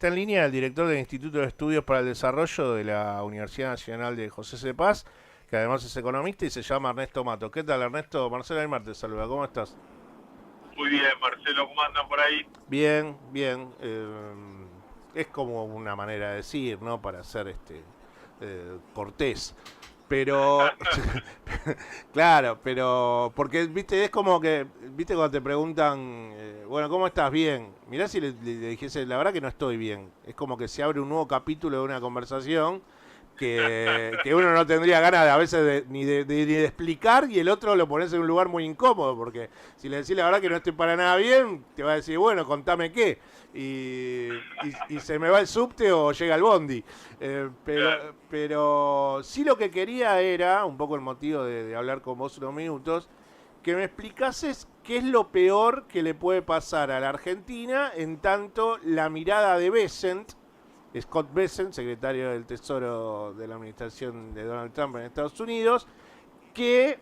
Está en línea el director del Instituto de Estudios para el Desarrollo de la Universidad Nacional de José C. Paz, que además es economista y se llama Ernesto Mato. ¿Qué tal, Ernesto? Marcelo Aymar te saluda. ¿Cómo estás? Muy bien, Marcelo, ¿cómo andan por ahí? Bien, bien. Es como una manera de decir, ¿no? Para ser cortés. Pero, claro, pero, porque, viste, es como que, viste, cuando te preguntan, bueno, ¿cómo estás? Bien. Mirá si le dijese, la verdad que no estoy bien. Es como que se abre un nuevo capítulo de una conversación que uno no tendría ganas de, a veces ni de explicar, y el otro lo pones en un lugar muy incómodo, porque si le decís la verdad que no estoy para nada bien, te va a decir, bueno, contame qué. Y se me va el subte o llega el bondi. Claro. Pero sí, lo que quería era, un poco el motivo de hablar con vos unos minutos, que me explicases qué es lo peor que le puede pasar a la Argentina en tanto la mirada de Bessent, Scott Bessent, secretario del Tesoro de la administración de Donald Trump en Estados Unidos, que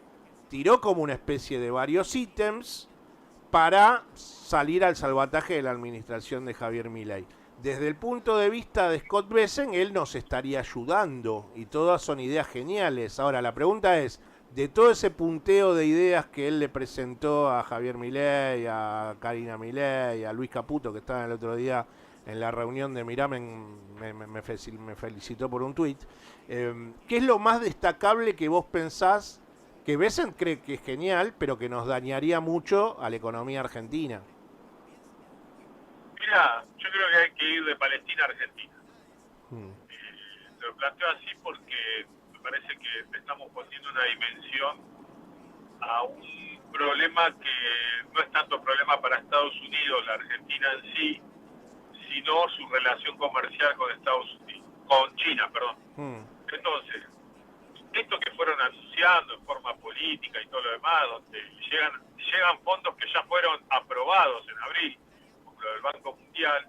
tiró como una especie de varios ítems para salir al salvataje de la administración de Javier Milei. Desde el punto de vista de Scott Bessent, él nos estaría ayudando y todas son ideas geniales. Ahora, la pregunta es, de todo ese punteo de ideas que él le presentó a Javier Milei, a Karina Milei, a Luis Caputo, que estaba el otro día en la reunión de Miramen, me felicitó por un tuit, ¿qué es lo más destacable que vos pensás que Bessent cree que es genial, pero que nos dañaría mucho a la economía argentina? Mira, yo creo que hay que ir de Palestina a Argentina. Mm. Te lo planteo así porque me parece que le estamos poniendo una dimensión a un problema que no es tanto problema para Estados Unidos, la Argentina en sí, sino su relación comercial con Estados Unidos, con China, perdón. Mm. Entonces, esto que fueron anunciando en forma política y todo lo demás, donde llegan fondos que ya fueron aprobados en abril, como lo del Banco Mundial,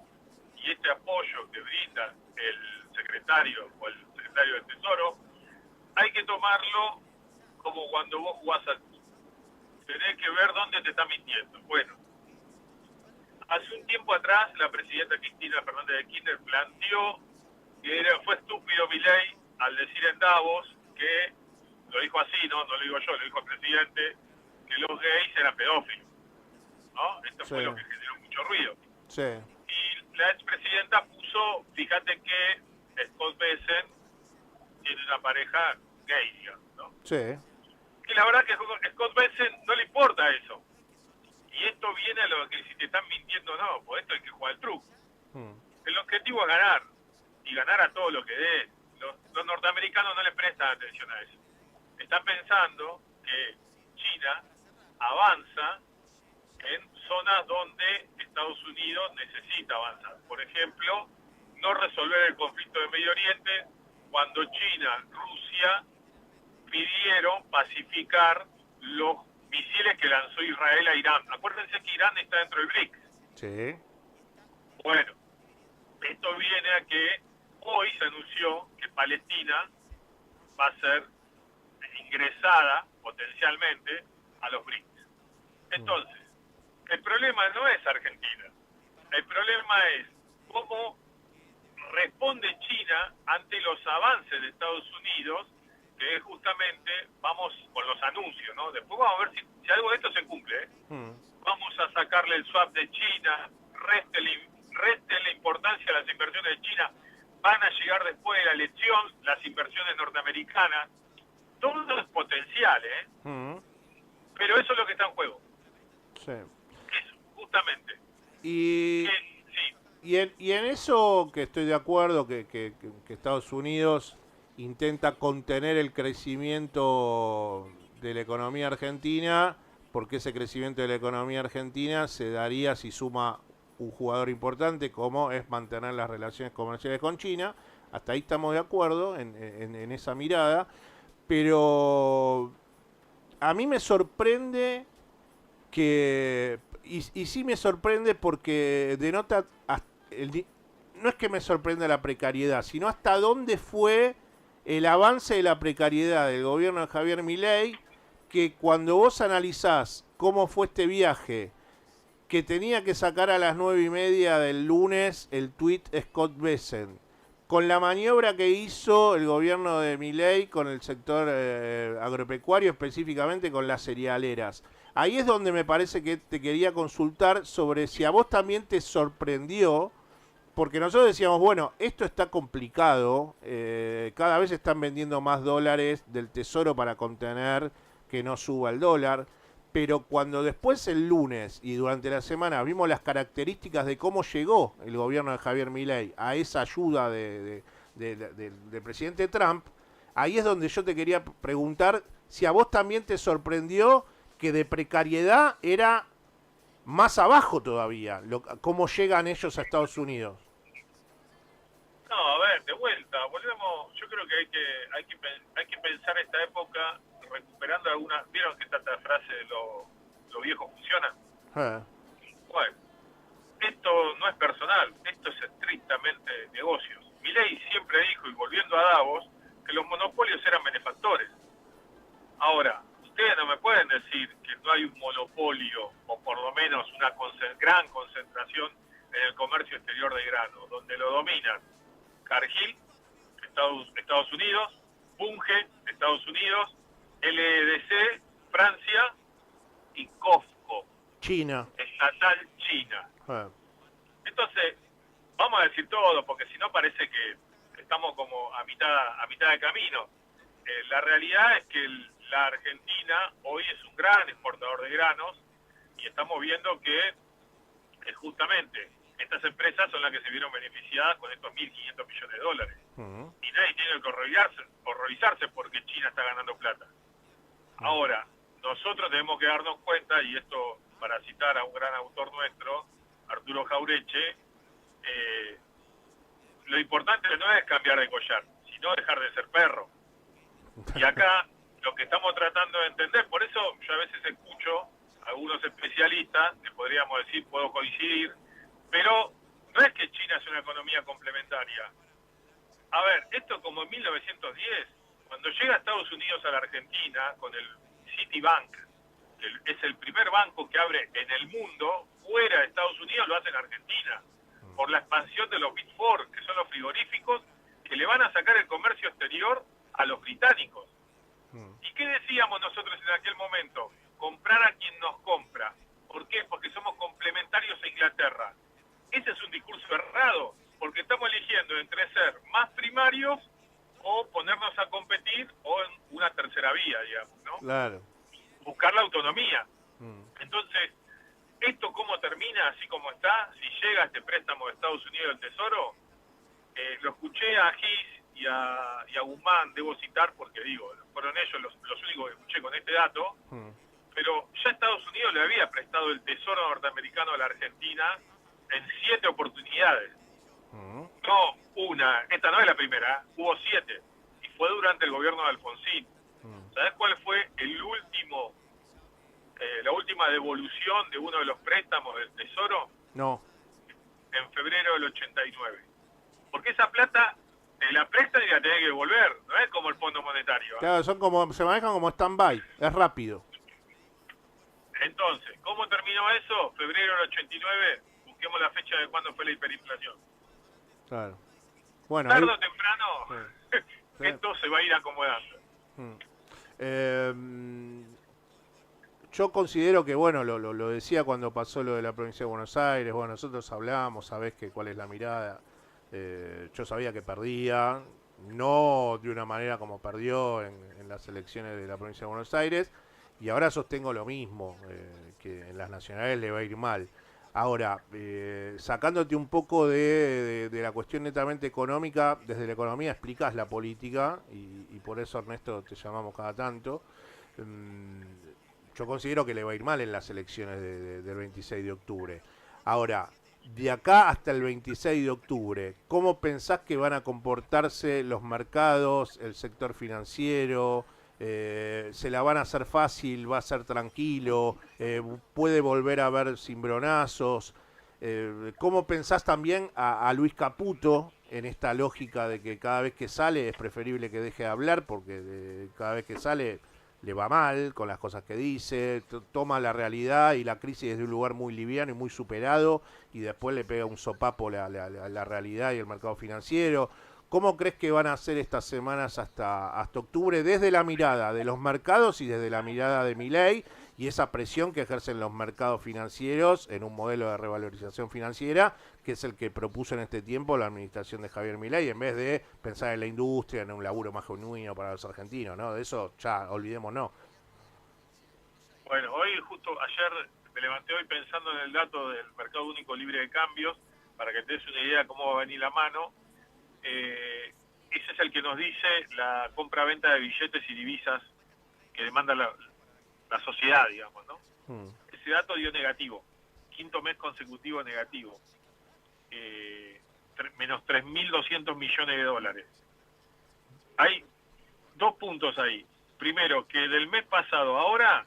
y este apoyo que brinda el secretario o el secretario del Tesoro, hay que tomarlo como cuando vos jugás al fútbol. Tenés que ver dónde te está mintiendo. Bueno, hace un tiempo atrás la presidenta Cristina Fernández de Kirchner planteó que fue estúpido Milei al decir en Davos que, lo dijo así, no lo digo yo, lo dijo el presidente, que los gays eran pedófilos, ¿no? Esto Sí, fue lo que generó mucho ruido. sí, Y la expresidenta puso, fíjate que Scott Bessent tiene una pareja gay, digamos, ¿no? sí. Y la verdad que a Scott Bessent no le importa eso. Y esto viene a lo que si te están mintiendo o no, por esto hay que jugar el truco. Mm. El objetivo es ganar, y ganar a todo lo que dé. Los norteamericanos no le prestan atención a eso. Están pensando que China avanza en zonas donde Estados Unidos necesita avanzar. Por ejemplo, no resolver el conflicto de Medio Oriente cuando China, Rusia pidieron pacificar los misiles que lanzó Israel a Irán. Acuérdense que Irán está dentro del BRICS. Sí. Bueno, esto viene a que hoy se anunció que Palestina va a ser ingresada potencialmente a los BRICS. Mm. Entonces, el problema no es Argentina. El problema es cómo responde China ante los avances de Estados Unidos, que es justamente, vamos con los anuncios, ¿no? Después vamos a ver si algo de esto se cumple, ¿eh? Mm. Vamos a sacarle el swap de China, reste la importancia a las inversiones de China, van a llegar después de la elección las inversiones norteamericanas, todo es potencial, ¿eh? Mm. Pero eso es lo que está en juego, Sí. eso, justamente. Y, Sí, y en eso que estoy de acuerdo, que Estados Unidos intenta contener el crecimiento de la economía argentina, porque ese crecimiento de la economía argentina se daría si suma un jugador importante, como es mantener las relaciones comerciales con China. Hasta ahí estamos de acuerdo en esa mirada, pero a mí me sorprende y sí me sorprende porque denota, no es que me sorprenda la precariedad, sino hasta dónde fue el avance de la precariedad del gobierno de Javier Milei, que cuando vos analizás cómo fue este viaje, que tenía que sacar a las 9:30 del lunes el tuit Scott Bessent. Con la maniobra que hizo el gobierno de Milei con el sector agropecuario, específicamente con las cerealeras. Ahí es donde me parece que te quería consultar sobre si a vos también te sorprendió, porque nosotros decíamos, bueno, esto está complicado, cada vez están vendiendo más dólares del tesoro para contener que no suba el dólar, pero cuando después el lunes y durante la semana vimos las características de cómo llegó el gobierno de Javier Milei a esa ayuda del presidente Trump, ahí es donde yo te quería preguntar si a vos también te sorprendió que de precariedad era más abajo todavía, cómo llegan ellos a Estados Unidos. No, a ver, de vuelta, volvemos, yo creo que hay que pensar esta época recuperando algunas, ¿vieron que esta frase de lo viejo funciona? Bueno, esto no es personal, esto es estrictamente negocios. Milei siempre dijo, y volviendo a Davos, que los monopolios eran benefactores. Ahora, ustedes no me pueden decir que no hay un monopolio, o por lo menos una gran concentración en el comercio exterior de grano, donde lo dominan Cargill, Estados Unidos, Bunge, Estados Unidos, LDC, Francia y COFCO, China, estatal China. Entonces, vamos a decir todo, porque si no parece que estamos como a mitad de camino. La realidad es que la Argentina hoy es un gran exportador de granos y estamos viendo que justamente estas empresas son las que se vieron beneficiadas con estos 1.500 millones de dólares. Y nadie tiene que horrorizarse porque China está ganando plata. Ahora, nosotros tenemos que darnos cuenta, y esto para citar a un gran autor nuestro, Arturo Jaureche, lo importante no es cambiar de collar, sino dejar de ser perro. Y acá lo que estamos tratando de entender, por eso yo a veces escucho a algunos especialistas, que podríamos decir, puedo coincidir, pero no es que China es una economía complementaria. A ver, esto como en 1910, cuando llega Estados Unidos a la Argentina con el Citibank, que es el primer banco que abre en el mundo, fuera de Estados Unidos lo hace en Argentina, por la expansión de los Big Four, que son los frigoríficos, que le van a sacar el comercio exterior a los británicos. ¿Y qué decíamos nosotros en aquel momento? Comprar a quien nos compra. ¿Por qué? Porque somos complementarios a Inglaterra. Ese es un discurso errado, porque estamos eligiendo entre ser más primarios o ponernos a competir o en una tercera vía, digamos, ¿no? Claro. Buscar la autonomía. Entonces, ¿esto cómo termina así como está? Si llega este préstamo de Estados Unidos del Tesoro, lo escuché a Gis y a Guzmán, debo citar porque digo, fueron ellos los únicos que escuché con este dato, pero ya Estados Unidos le había prestado el Tesoro norteamericano a la Argentina en 7 oportunidades. No una, esta no es la primera, hubo 7, y fue durante el gobierno de Alfonsín. ¿Sabés cuál fue la última devolución de uno de los préstamos del Tesoro? No. En febrero del 89. Porque esa plata te la prestan y la tenés que devolver, no es como el Fondo Monetario. Claro, se manejan como stand-by, es rápido. Entonces, ¿cómo terminó eso? Febrero del 89, busquemos la fecha de cuándo fue la hiperinflación. Claro. Bueno, tarde o temprano, esto se va a ir acomodando. Yo considero que, bueno, lo decía cuando pasó lo de la provincia de Buenos Aires, bueno, nosotros hablamos, sabés cuál es la mirada, yo sabía que perdía, no de una manera como perdió en las elecciones de la provincia de Buenos Aires, y ahora sostengo lo mismo, que en las nacionales le va a ir mal. Ahora, sacándote un poco de la cuestión netamente económica, desde la economía explicás la política, y por eso, Ernesto, te llamamos cada tanto. Yo considero que le va a ir mal en las elecciones del 26 de octubre. Ahora, de acá hasta el 26 de octubre, ¿cómo pensás que van a comportarse los mercados, el sector financiero? ¿Se la van a hacer fácil? ¿Va a ser tranquilo? ¿Puede volver a haber cimbronazos? ¿Cómo pensás también a Luis Caputo en esta lógica de que cada vez que sale es preferible que deje de hablar porque cada vez que sale le va mal con las cosas que dice, toma la realidad y la crisis desde un lugar muy liviano y muy superado y después le pega un sopapo la realidad y el mercado financiero. ¿Cómo crees que van a ser estas semanas hasta octubre desde la mirada de los mercados y desde la mirada de Milei y esa presión que ejercen los mercados financieros en un modelo de revalorización financiera que es el que propuso en este tiempo la administración de Javier Milei, en vez de pensar en la industria, en un laburo más genuino para los argentinos, ¿no? De eso ya olvidémonos. Bueno, hoy justo ayer me levanté hoy pensando en el dato del mercado único libre de cambios, para que te des una idea de cómo va a venir la mano. Ese es el que nos dice la compra-venta de billetes y divisas que demanda la sociedad, digamos, ¿no? Ese dato dio negativo, quinto mes consecutivo negativo, menos 3.200 millones de dólares. Hay dos puntos ahí. Primero, que del mes pasado ahora,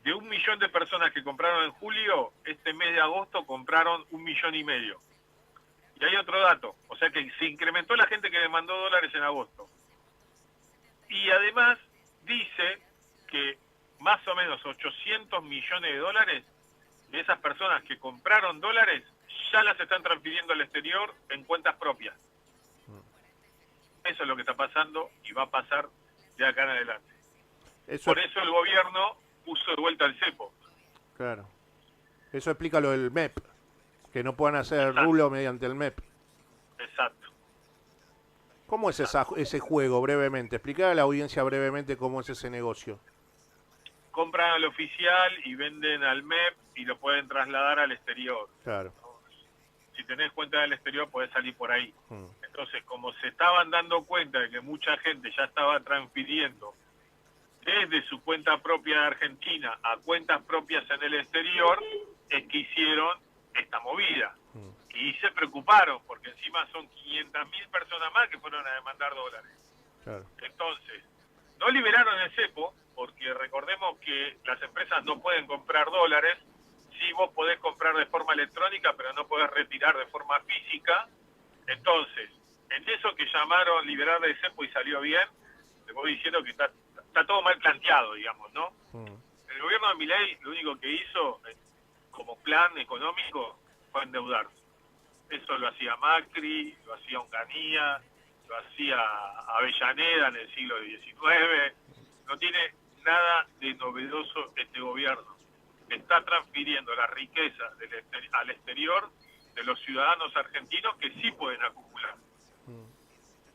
de 1 millón de personas que compraron en julio, este mes de agosto compraron 1,5 millones. Y hay otro dato, o sea que se incrementó la gente que demandó dólares en agosto. Y además dice que más o menos 800 millones de dólares de esas personas que compraron dólares ya las están transfiriendo al exterior en cuentas propias. Eso es lo que está pasando y va a pasar de acá en adelante. Por eso el gobierno puso de vuelta el cepo. Claro. Eso explica lo del MEP, que no puedan hacer el rulo mediante el MEP. Exacto. ¿Cómo es ese juego, brevemente? Explicar a la audiencia brevemente cómo es ese negocio. Compran al oficial y venden al MEP y lo pueden trasladar al exterior. Claro. Si tenés cuenta del exterior podés salir por ahí. Entonces, como se estaban dando cuenta de que mucha gente ya estaba transfiriendo desde su cuenta propia de Argentina a cuentas propias en el exterior, es que hicieron esta movida. Y se preocuparon, porque encima son 500.000 personas más que fueron a demandar dólares. Claro. Entonces, no liberaron el cepo, porque recordemos que las empresas no pueden comprar dólares. Sí, vos podés comprar de forma electrónica, pero no podés retirar de forma física. Entonces, en eso que llamaron liberar el cepo y salió bien, te voy diciendo que está todo mal planteado, digamos, ¿no? El gobierno de Milei lo único que hizo como plan económico fue endeudarse. Eso lo hacía Macri, lo hacía Onganía, lo hacía Avellaneda en el siglo XIX. No tiene nada de novedoso este gobierno. Está transfiriendo la riqueza al exterior de los ciudadanos argentinos que sí pueden acumular.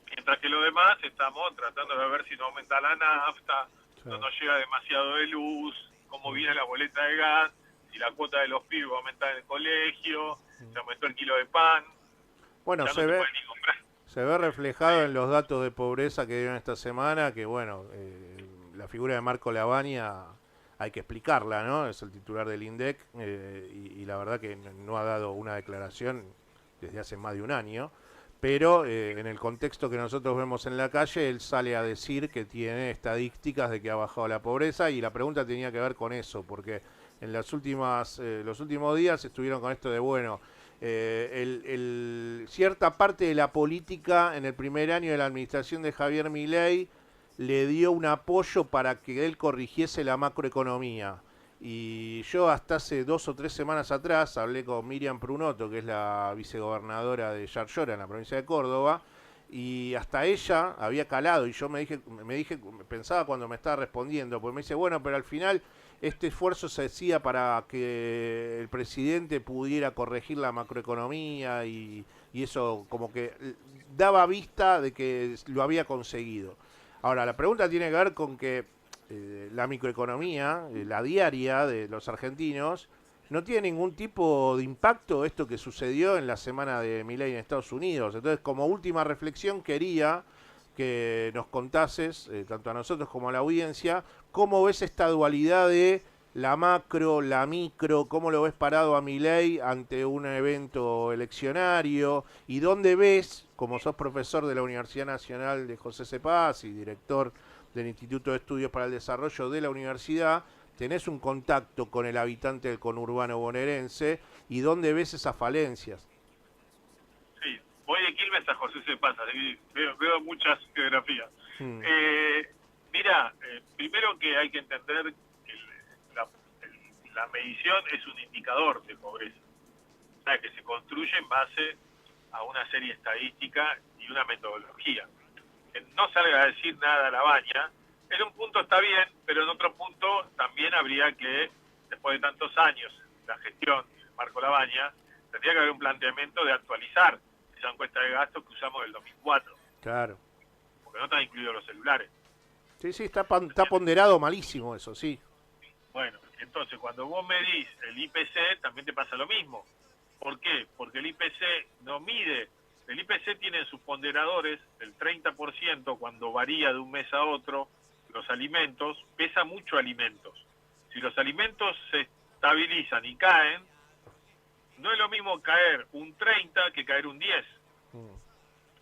Mientras que lo demás estamos tratando de ver si no aumenta la nafta, no nos llega demasiado de luz, cómo viene la boleta de gas, si la cuota de los pibes va a aumentar en el colegio, se aumentó el kilo de pan. Bueno, se ve reflejado en los datos de pobreza que dieron esta semana, que bueno, la figura de Marco Lavagna hay que explicarla, ¿no? Es el titular del INDEC y la verdad que no ha dado una declaración desde hace más de un año. Pero en el contexto que nosotros vemos en la calle, él sale a decir que tiene estadísticas de que ha bajado la pobreza y la pregunta tenía que ver con eso, porque en los últimos días estuvieron con esto de, bueno, cierta parte de la política en el primer año de la administración de Javier Milei le dio un apoyo para que él corrigiese la macroeconomía. Y yo hasta hace 2 o 3 semanas atrás hablé con Miriam Prunoto, que es la vicegobernadora de Yarlora en la provincia de Córdoba, y hasta ella había calado, y yo pensaba cuando me estaba respondiendo, pues me dice, bueno, pero al final este esfuerzo se hacía para que el presidente pudiera corregir la macroeconomía y eso como que daba vista de que lo había conseguido. Ahora, la pregunta tiene que ver con que la microeconomía, la diaria de los argentinos, no tiene ningún tipo de impacto esto que sucedió en la semana de Milei en Estados Unidos. Entonces, como última reflexión, quería que nos contases, tanto a nosotros como a la audiencia, cómo ves esta dualidad de la macro, la micro, cómo lo ves parado a Milei ante un evento eleccionario y dónde ves, como sos profesor de la Universidad Nacional de José C. Paz y director del Instituto de Estudios para el Desarrollo de la universidad, tenés un contacto con el habitante del conurbano bonaerense y dónde ves esas falencias. Sí, voy de Quilmes a José C. Paz, veo muchas geografías. Mira, primero que hay que entender que la medición es un indicador de pobreza, o sea, que se construye en base a una serie estadística y una metodología. Que no salga a decir nada a la baña, en un punto está bien, pero en otro punto también habría que, después de tantos años, la gestión, Marco Labaña, tendría que haber un planteamiento de actualizar esa encuesta de gastos que usamos del 2004, Claro. porque no están incluidos los celulares. Sí, está ponderado malísimo eso, sí. Bueno, entonces cuando vos medís el IPC también te pasa lo mismo. ¿Por qué? Porque el IPC no mide, el IPC tiene sus ponderadores del 30% cuando varía de un mes a otro, los alimentos, pesa mucho alimentos. Si los alimentos se estabilizan y caen, no es lo mismo caer un 30 que caer un 10.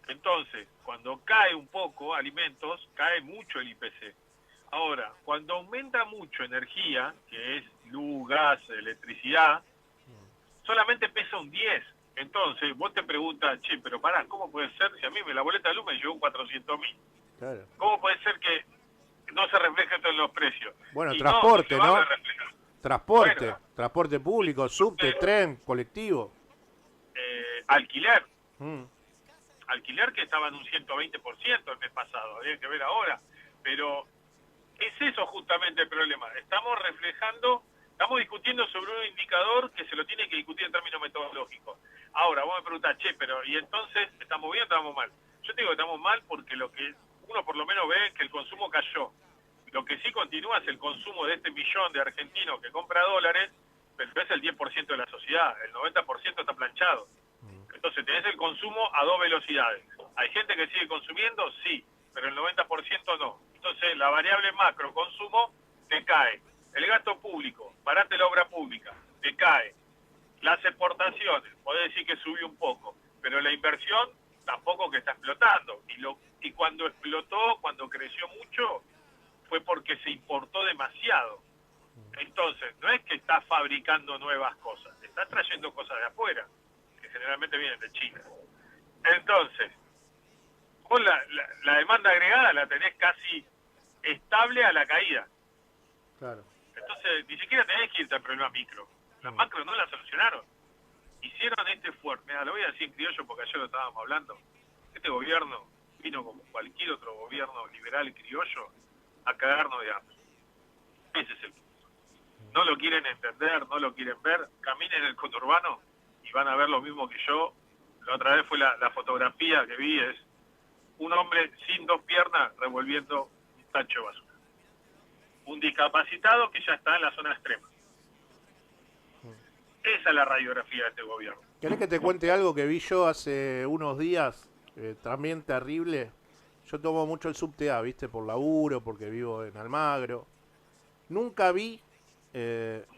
Entonces, cuando cae un poco alimentos, cae mucho el IPC. Ahora, cuando aumenta mucho energía, que es luz, gas, electricidad, solamente pesa un 10. Entonces, vos te preguntas, che, pero pará, ¿cómo puede ser? Si a mí la boleta de luz me llegó 400.000. Claro. ¿Cómo puede ser que no se refleje esto en los precios? Bueno, Y transporte, no se ¿no? va a reflejar. Transporte, Bueno, transporte público, subte, tren, colectivo. alquiler. Mm. Alquiler que estaba en un 120% el mes pasado, habría que ver ahora. Pero es eso justamente el problema. Estamos discutiendo sobre un indicador que se lo tiene que discutir en términos metodológicos. Ahora, vos me preguntás, che, pero ¿y entonces estamos bien o estamos mal? Yo te digo que estamos mal porque lo que uno por lo menos ve es que el consumo cayó. Lo que sí continúa es el consumo de este millón de argentinos que compra dólares, pero es el 10% de la sociedad, el 90% está planchado. Entonces tenés el consumo a dos velocidades. ¿Hay gente que sigue consumiendo? Sí, pero el 90% no. Entonces la variable macro consumo te cae. El gasto público, parate la obra pública, te cae. Las exportaciones, podés decir que subió un poco, pero la inversión tampoco que está explotando. Y cuando explotó, cuando creció mucho, fue porque se importó demasiado. Entonces, no es que está fabricando nuevas cosas, está trayendo cosas de afuera, que generalmente vienen de China. Entonces, vos la demanda agregada la tenés casi estable a la caída. Claro. Entonces, ni siquiera tenés que irte al problema micro. Las macro no la solucionaron. Hicieron este esfuerzo. Mira, lo voy a decir en criollo porque ayer lo estábamos hablando. Este gobierno vino como cualquier otro gobierno liberal y criollo a cagarnos de hambre. Ese es el punto. No lo quieren entender, no lo quieren ver. Caminen en el conurbano y van a ver lo mismo que yo. La otra vez fue la fotografía que vi, es un hombre sin dos piernas revolviendo un tacho de basura. Un discapacitado que ya está en la zona extrema. Esa es la radiografía de este gobierno. ¿Querés que te cuente algo que vi yo hace unos días? También terrible. Yo tomo mucho el subte A, ¿viste? Por laburo, porque vivo en Almagro. Nunca vi,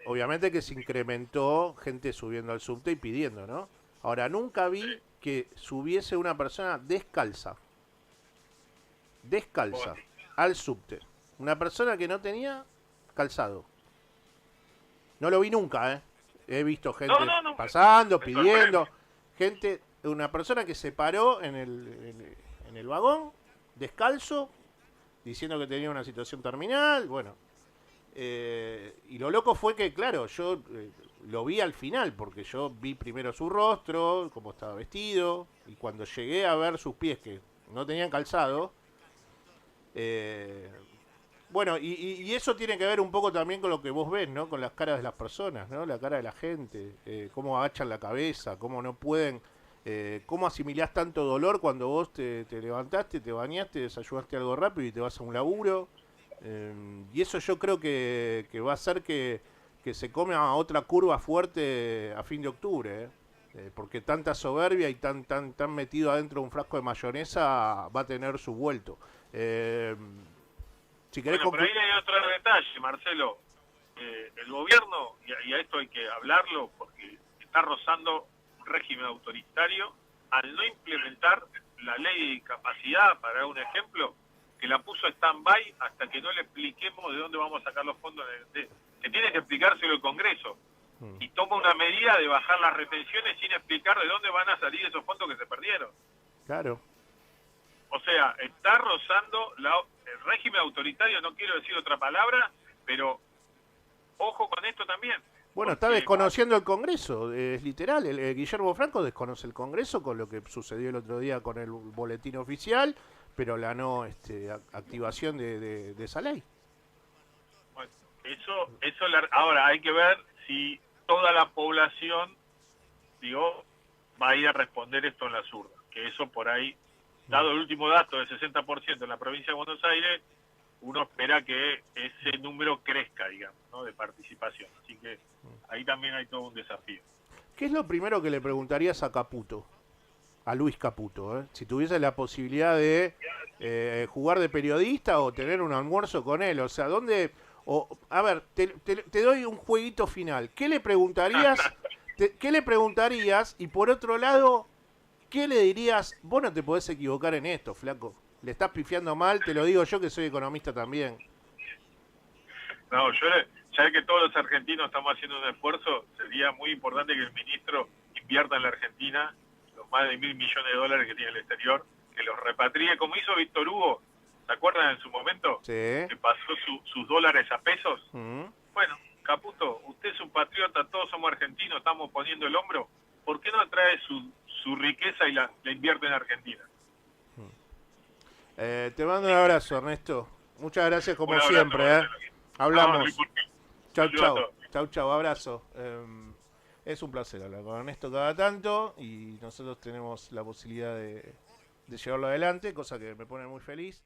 obviamente que se incrementó gente subiendo al subte y pidiendo, ¿no? Ahora, nunca vi que subiese una persona descalza al subte. Una persona que no tenía calzado. No lo vi nunca, ¿eh? He visto gente pasando, pidiendo. Gente, una persona que se paró en el vagón, descalzo, diciendo que tenía una situación terminal. Bueno, y lo loco fue que, claro, yo lo vi al final, porque yo vi primero su rostro, cómo estaba vestido, y cuando llegué a ver sus pies que no tenían calzado, bueno, y eso tiene que ver un poco también con lo que vos ves, ¿no? Con las caras de las personas, ¿no? La cara de la gente, cómo agachan la cabeza, cómo no pueden, cómo asimilás tanto dolor cuando vos te levantaste, te bañaste, desayunaste algo rápido y te vas a un laburo. Y eso yo creo que va a hacer que se come a otra curva fuerte a fin de octubre, porque tanta soberbia y tan metido adentro de un frasco de mayonesa va a tener su vuelto. Si querés Bueno, pero ahí hay otro detalle, Marcelo. El gobierno, y a esto hay que hablarlo porque está rozando un régimen autoritario al no implementar la ley de discapacidad, para dar un ejemplo, que la puso stand-by hasta que no le expliquemos de dónde vamos a sacar los fondos, que tiene que explicárselo el Congreso. Y toma una medida de bajar las retenciones sin explicar de dónde van a salir esos fondos que se perdieron. Claro. O sea, está rozando el régimen autoritario, no quiero decir otra palabra, pero ojo con esto también. Bueno, está Porque desconociendo el Congreso, es literal. Guillermo Franco desconoce el Congreso con lo que sucedió el otro día con el boletín oficial, pero la no activación de esa ley. bueno, ahora hay que ver si toda la población, digo, va a ir a responder esto en las urnas. Que eso por ahí, dado el último dato del 60% en la provincia de Buenos Aires, uno espera que ese número crezca, digamos, ¿no? De participación. Así que ahí también hay todo un desafío. ¿Qué es lo primero que le preguntarías a Caputo? A Luis Caputo, ¿eh? Si tuviese la posibilidad de jugar de periodista o tener un almuerzo con él. O sea, ¿dónde...? A ver, te doy un jueguito final. ¿Qué le preguntarías? ¿Qué le preguntarías? Y por otro lado, ¿qué le dirías? Vos no te podés equivocar en esto, flaco. Le estás pifiando mal, te lo digo yo que soy economista también. No, ya que todos los argentinos estamos haciendo un esfuerzo, sería muy importante que el ministro invierta en la Argentina los más de $1.000 millones que tiene el exterior, que los repatrie, como hizo Víctor Hugo, ¿se acuerdan en su momento? Sí. Que pasó sus dólares a pesos. Mm. Bueno, Caputo, usted es un patriota, todos somos argentinos, estamos poniendo el hombro, ¿por qué no trae su riqueza y la invierte en Argentina? Te mando un abrazo, Ernesto. Muchas gracias como Abrazo, siempre. Marcelo. Hablamos. No, Chau, ayuda a chau. todos. Chau, chau. Abrazo. Es un placer hablar con Ernesto cada tanto y nosotros tenemos la posibilidad de llevarlo adelante, cosa que me pone muy feliz.